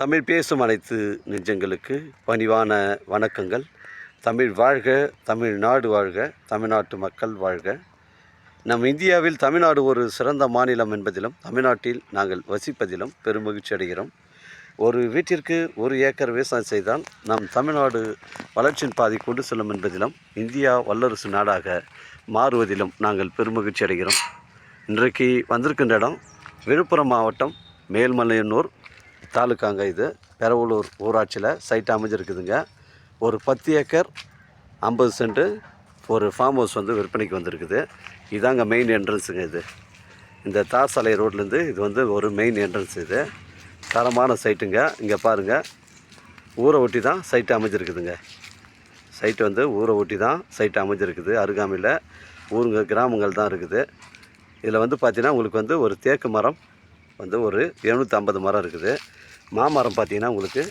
தமிழ் பேசும் அனைத்து நெஞ்சங்களுக்கு பணிவான வணக்கங்கள். தமிழ் வாழ்க, தமிழ்நாடு வாழ்க, தமிழ்நாட்டு மக்கள் வாழ்க. நம் இந்தியாவில் தமிழ்நாடு ஒரு சிறந்த மாநிலம் என்பதிலும் தமிழ்நாட்டில் நாங்கள் வசிப்பதிலும் பெருமகிழ்ச்சி அடைகிறோம். ஒரு வீட்டிற்கு 1 ஏக்கர் விவசாயம் செய்தால் நம் தமிழ்நாடு வளர்ச்சியின் பாதை கொண்டு செல்லும் என்பதிலும் இந்தியா வல்லரசு நாடாக மாறுவதிலும் நாங்கள் பெருமகிழ்ச்சி அடைகிறோம். இன்றைக்கு வந்திருக்கின்ற இடம் விழுப்புரம் மாவட்டம் மேல்மலையனூர் தாலுக்காங்க. இது பெரவலூர் ஊராட்சியில் சைட் அமைஞ்சிருக்குதுங்க. ஒரு 10 ஏக்கர் 50 சென்ட் ஒரு ஃபார்ம் ஹவுஸ் விற்பனைக்கு வந்திருக்குது. இதாங்க மெயின் என்ட்ரன்ஸுங்க. இது இந்த தார் சாலை ரோட்லேருந்து இது ஒரு மெயின் என்ட்ரன்ஸ். இது தரமான சைட்டுங்க. இங்கே பாருங்கள், ஊரை ஒட்டி தான் சைட்டு அமைஞ்சிருக்குதுங்க. சைட்டு ஊரை ஒட்டி தான் சைட்டு அமைஞ்சிருக்குது. அருகாமையில் ஊருங்க கிராமங்கள் தான் இருக்குது. இதில் பார்த்தீங்கன்னா உங்களுக்கு ஒரு தேக்கு மரம் ஒரு 750 மரம் இருக்குது. மாமரம் பார்த்திங்கன்னா உங்களுக்கு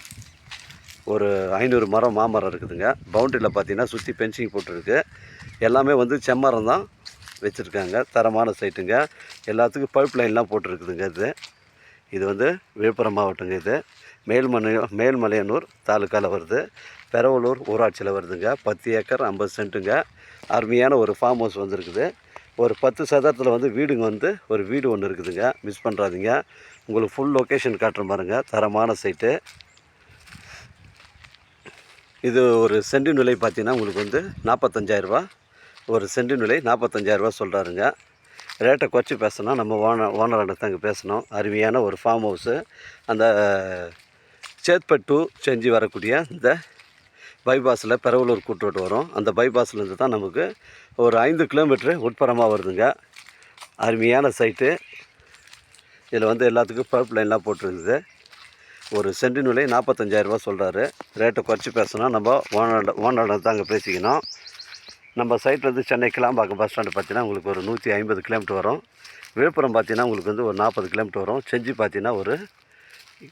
ஒரு 500 மரம் மாமரம் இருக்குதுங்க. பவுண்டரியில் பார்த்திங்கன்னா சுற்றி பென்சிங் போட்டிருக்கு. எல்லாமே செம்மரம் தான் வச்சுருக்காங்க. தரமான சைட்டுங்க. எல்லாத்துக்கும் பைப் லைன்லாம் போட்டிருக்குதுங்க. இது விழுப்புரம் மாவட்டங்க. இது மேல்மலையனூர் தாலுக்காவில் வருது. பெரவலூர் ஊராட்சியில் வருதுங்க. 10 ஏக்கர் 50 சென்ட்டுங்க. அருமையான ஒரு ஃபார்ம் ஹவுஸ் வந்துருக்குது. ஒரு 10 சதுரத்தில் வீடுங்க ஒரு வீடு ஒன்று இருக்குதுங்க. மிஸ் பண்ணுறாதீங்க. உங்களுக்கு ஃபுல் லொக்கேஷன் காட்டுற பாருங்க. தரமான சைட்டு. இது ஒரு சென்டின் விலை பார்த்தீங்கன்னா உங்களுக்கு 45,000 ஒரு சென்டின் விலை 45,000 சொல்கிறாருங்க. ரேட்டை குறைச்சி பேசணும். நம்ம ஓனராண்ட தாங்க பேசணும். அருமையான ஒரு ஃபார்ம் ஹவுஸு. அந்த சேத்பட் டு செஞ்சு வரக்கூடிய இந்த பைபாஸில் பெரவலூர் கூட்டு வரும். அந்த பைபாஸ்லேருந்து தான் நமக்கு ஒரு 5 கிலோமீட்டரு உட்புறமாக வருதுங்க. அருமையான சைட்டு. இதில் எல்லாத்துக்கும் பைப் லைன்லாம் போட்டிருக்குது. ஒரு சென்டின் விலை 45,000 சொல்கிறாரு. ரேட்டை குறைச்சி பேசணும். நம்ம ஓனராண்ட தாங்க பேசிக்கணும். நம்ம சைட்லேருந்து சென்னை கிளாம்பாக்கம் பஸ் ஸ்டாண்டு பார்த்தீங்கன்னா உங்களுக்கு ஒரு 150 கிலோமீட்டர் வரும். விழுப்புரம் பார்த்தீங்கன்னா உங்களுக்கு ஒரு 40 கிலோமீட்டர் வரும். செஞ்சி பார்த்தீங்கன்னா ஒரு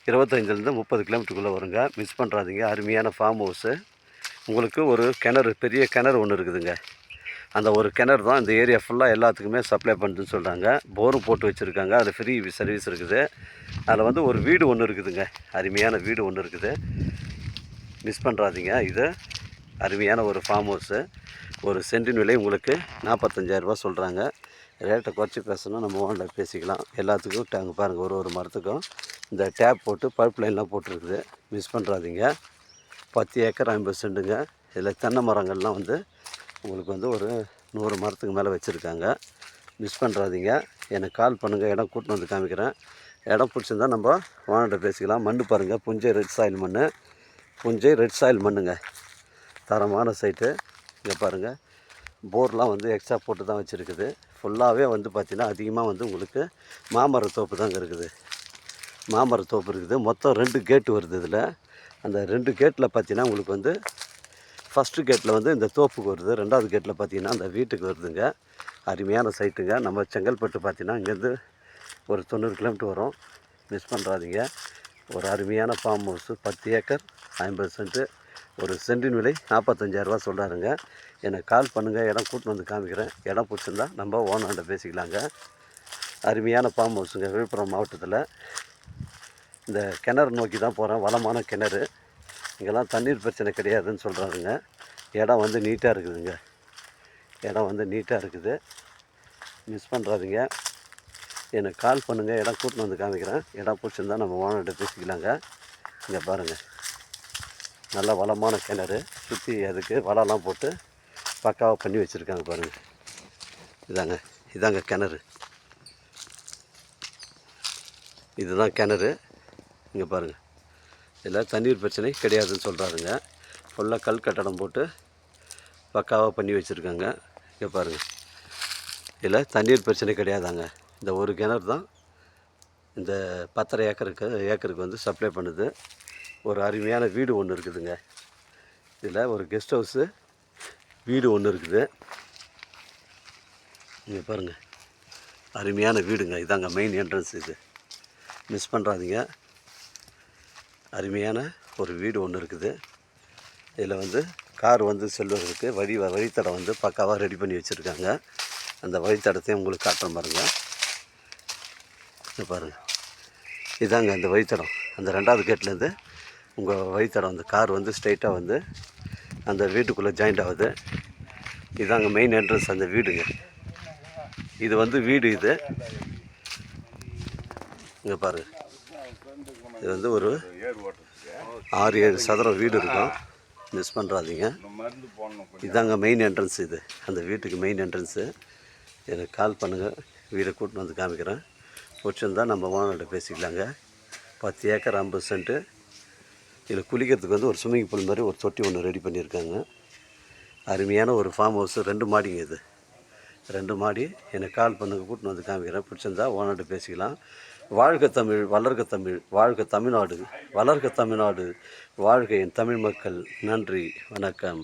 25லேருந்து 30 கிலோமீட்டருக்குள்ளே வருங்க. மிஸ் பண்ணுறாதீங்க. அருமையான ஃபார்ம் ஹவுஸு. உங்களுக்கு ஒரு கிணறு, பெரிய கிணறு ஒன்று இருக்குதுங்க. அந்த ஒரு கிணறு தான் இந்த ஏரியா ஃபுல்லாக எல்லாத்துக்குமே சப்ளை பண்ணுதுன்னு சொல்கிறாங்க. போரும் போட்டு வச்சுருக்காங்க. அதில் ஃப்ரீ சர்வீஸ் இருக்குது. அதில் ஒரு வீடு ஒன்று இருக்குதுங்க. அருமையான வீடு ஒன்று இருக்குது. மிஸ் பண்ணுறாதீங்க. இது அருமையான ஒரு ஃபார்ம் ஹவுஸு. ஒரு சென்டின் விலை உங்களுக்கு 45,000 சொல்கிறாங்க. ரேட்டை குறைச்சி பேசணும். நம்ம ஓனில் பேசிக்கலாம். எல்லாத்துக்கும் அங்கே பாருங்கள், ஒரு மரத்துக்கும் இந்த டேப் போட்டு பைப் லைன்லாம் போட்டிருக்குது. மிஸ் பண்ணுறாதீங்க. 10 ஏக்கர் 50 சென்ட்டுங்க. இதில் தென்னை மரங்கள்லாம் உங்களுக்கு ஒரு 100 மரத்துக்கு மேலே வச்சுருக்காங்க. மிஸ் பண்ணுறாதீங்க. எனக்கு கால் பண்ணுங்கள். இடம் கூட்டின்னு காமிக்கிறேன். இடம் பிடிச்சிருந்தா நம்ம ஓனர்கிட்ட பேசிக்கலாம். மண் பாருங்கள், புஞ்சை ரெட் சாயில் மண். புஞ்சை ரெட் சாயில் மண்ணுங்க. தரமான சைட்டு. இங்கே பாருங்கள், போர்லாம் எக்ஸ்ட்ரா போட்டு தான் வச்சுருக்குது. ஃபுல்லாகவே பார்த்திங்கன்னா அதிகமாக உங்களுக்கு மாமரத்தோப்பு தாங்க இருக்குது. மாமரத்தோப்பு இருக்குது. மொத்தம் 2 கேட்டு வருது. இதில் அந்த 2 கேட்டில் பார்த்தீங்கன்னா உங்களுக்கு ஃபஸ்ட்டு கேட்டில் இந்த தோப்புக்கு வருது. 2வது கேட்டில் பார்த்தீங்கன்னா அந்த வீட்டுக்கு வருதுங்க. அருமையான சைட்டுங்க. நம்ம செங்கல்பட்டு பார்த்தீங்கன்னா இங்கேருந்து ஒரு 90 கிலோமீட்டர் வரும். மிஸ் பண்ணுறாதீங்க. ஒரு அருமையான ஃபார்ம் ஹவுஸு. 10 acre 50 cent. ஒரு சென்டின் விலை 45,000 சொல்கிறாருங்க. எனக்கு கால் பண்ணுங்கள். இடம் கூட்டின்னு காமிக்கிறேன். இடம் பிடிச்சிருந்தா நம்ம ஓனர்கிட்ட பேசிக்கலாங்க. அருமையான ஃபார்ம் ஹவுஸுங்க. விழுப்புரம் மாவட்டத்தில் இந்த கிணறு நோக்கி தான் போகிறேன். வளமான கிணறு. இங்கெல்லாம் தண்ணீர் பிரச்சனை கிடையாதுன்னு சொல்கிறாருங்க. இடம் நீட்டாக இருக்குதுங்க. இடம் நீட்டாக இருக்குது. மிஸ் பண்ணுறாதீங்க. எனக்கு கால் பண்ணுங்கள். இடம் கூட்டின்னு காமிக்கிறேன். இடம் பிடிச்சிருந்தா நம்ம ஓனர்கிட்ட பேசிக்கலாங்க. இங்கே பாருங்கள், நல்ல வளமான கிணறு. சுற்றி அதுக்கு வலைலாம் போட்டு பக்காவாக பண்ணி வச்சுருக்காங்க பாருங்கள். இதாங்க கிணறு. இதுதான் கிணறு. இங்கே பாருங்கள், இதில் தண்ணீர் பிரச்சனை கிடையாதுன்னு சொல்கிறாருங்க. ஃபுல்லாக கல் கட்டடம் போட்டு பக்காவாக பண்ணி வச்சுருக்காங்க. இங்கே பாருங்கள், இதில் தண்ணீர் பிரச்சனை கிடையாதாங்க. இந்த ஒரு கிணறு தான் இந்த 10.5 ஏக்கருக்கு சப்ளை பண்ணுது. ஒரு அருமையான வீடு ஒன்று இருக்குதுங்க. இதில் ஒரு கெஸ்ட் ஹவுஸு வீடு ஒன்று இருக்குது. இங்கே பாருங்கள், அருமையான வீடுங்க. இதாங்க மெயின் என்ட்ரன்ஸ். இது மிஸ் பண்ணுறாதீங்க. அருமையான ஒரு வீடு ஒன்று இருக்குது. இதில் கார் செல்வதற்கு வழித்தடம் பக்காவாக ரெடி பண்ணி வச்சுருக்காங்க. அந்த வழித்தடத்தையும் உங்களுக்கு காட்டுற பாருங்கள். பாருங்கள், இதாங்க அந்த வழித்தடம். அந்த 2வது கேட்லேருந்து உங்கள் வழித்தடம் அந்த கார் வந்து ஸ்ட்ரைட்டாக வந்து அந்த வீட்டுக்குள்ளே ஜாயிண்ட் ஆகுது. இதுதாங்க மெயின் என்ட்ரன்ஸ் அந்த வீடுங்க. இது வந்து வீடு இது இங்கே பாருங்கள். இது வந்து ஒரு 6-7 சதுரம் வீடு இருக்கும், மிஸ் பண்ணுறாதீங்க. இதாங்க மெயின் என்ட்ரன்ஸ். இது அந்த வீட்டுக்கு மெயின் என்ட்ரன்ஸு. எனக்கு கால் பண்ணுங்கள், வீடை கூட்டின்னு வந்து காமிக்கிறேன். பிடிச்சிருந்தால் நம்ம ஓனர்கிட்ட பேசிக்கலாங்க. 10 ஏக்கர் 50 சென்ட்டு. இதில் குளிக்கிறதுக்கு வந்து ஒரு ஸ்விம்மிங் பூல் மாதிரி ஒரு தொட்டி ஒன்று ரெடி பண்ணியிருக்காங்க. அருமையான ஒரு ஃபார்ம் ஹவுஸு. 2 மாடிங்க இது, 2 மாடி. எனக்கு கால் பண்ணுங்க, கூட்டின்னு வந்து காமிக்கிறேன். பிடிச்சிருந்தா ஓனர்கிட்ட பேசிக்கலாம். வாழ்க தமிழ், வளர்க தமிழ், வாழ்க தமிழ்நாடு, வளர்க தமிழ்நாடு, வாழ்க என் தமிழ் மக்கள். நன்றி, வணக்கம்.